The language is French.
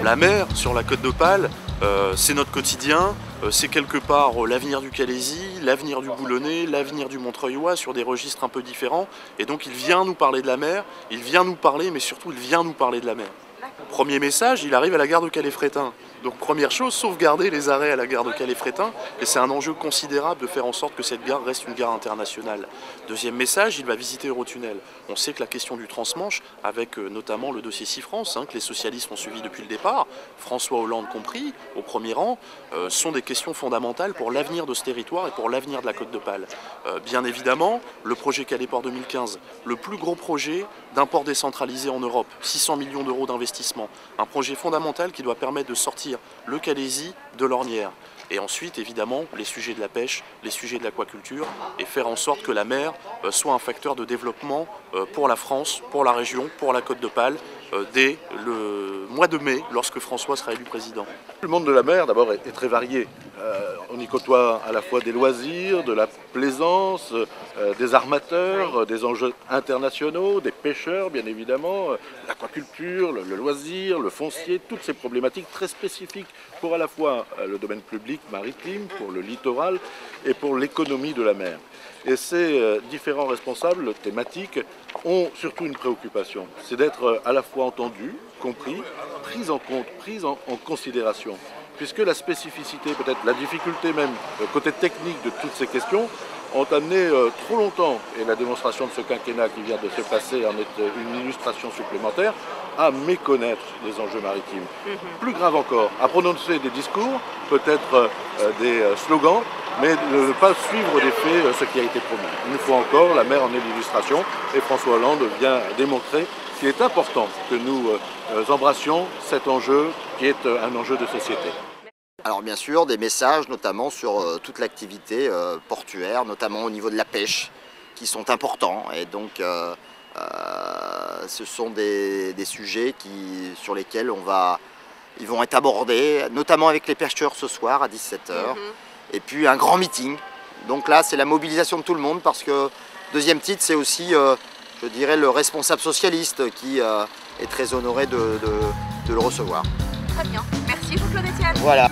La mer sur la Côte d'Opale, c'est notre quotidien, c'est quelque part l'avenir du Calaisis, l'avenir du Boulonnais, l'avenir du Montreuillois sur des registres un peu différents. Et donc il vient nous parler de la mer, il vient nous parler, mais surtout il vient nous parler de la mer. Premier message, il arrive à la gare de Calais-Frétin. Donc première chose, sauvegarder les arrêts à la gare de Calais-Frétin, et c'est un enjeu considérable de faire en sorte que cette gare reste une gare internationale. Deuxième message, il va visiter Eurotunnel. On sait que la question du transmanche, avec notamment le dossier SeaFrance, que les socialistes ont suivi depuis le départ, François Hollande compris, au premier rang, sont des questions fondamentales pour l'avenir de ce territoire et pour l'avenir de la Côte d'Opale. Bien évidemment, le projet Calais-Port 2015, le plus gros projet d'un port décentralisé en Europe, 600 millions d'euros d'investissement, un projet fondamental qui doit permettre de sortir le Calaisis de l'ornière. Et ensuite, évidemment, les sujets de la pêche, les sujets de l'aquaculture, et faire en sorte que la mer soit un facteur de développement pour la France, pour la région, pour la Côte d'Opale, dès le mois de mai, lorsque François sera élu président. Le monde de la mer, d'abord, est très varié. On y côtoie à la fois des loisirs, de la plaisance, des armateurs, des enjeux internationaux, des pêcheurs, bien évidemment, l'aquaculture, le loisir, le foncier, toutes ces problématiques très spécifiques pour à la fois le domaine public maritime, pour le littoral et pour l'économie de la mer. Et ces différents responsables thématiques ont surtout une préoccupation, c'est d'être à la fois entendus, compris, pris en compte, pris en considération. Puisque la spécificité, peut-être la difficulté même, le côté technique de toutes ces questions, ont amené trop longtemps, et la démonstration de ce quinquennat qui vient de se passer en est une illustration supplémentaire, à méconnaître les enjeux maritimes. Plus grave encore, à prononcer des discours, peut-être des slogans, mais de ne pas suivre des faits ce qui a été promis. Une fois encore, la mer en est l'illustration, et François Hollande vient démontrer qu'il est important que nous embrassions cet enjeu qui est un enjeu de société. Alors bien sûr, des messages notamment sur toute l'activité portuaire, notamment au niveau de la pêche, qui sont importants. Et donc ce sont des sujets sur lesquels ils vont être abordés, notamment avec les pêcheurs ce soir à 17 h. Et puis un grand meeting. Donc là, c'est la mobilisation de tout le monde parce que, deuxième titre, c'est aussi, je dirais, le responsable socialiste qui est très honoré de le recevoir. Très bien. Merci, Jean-Claude Etienne. Voilà.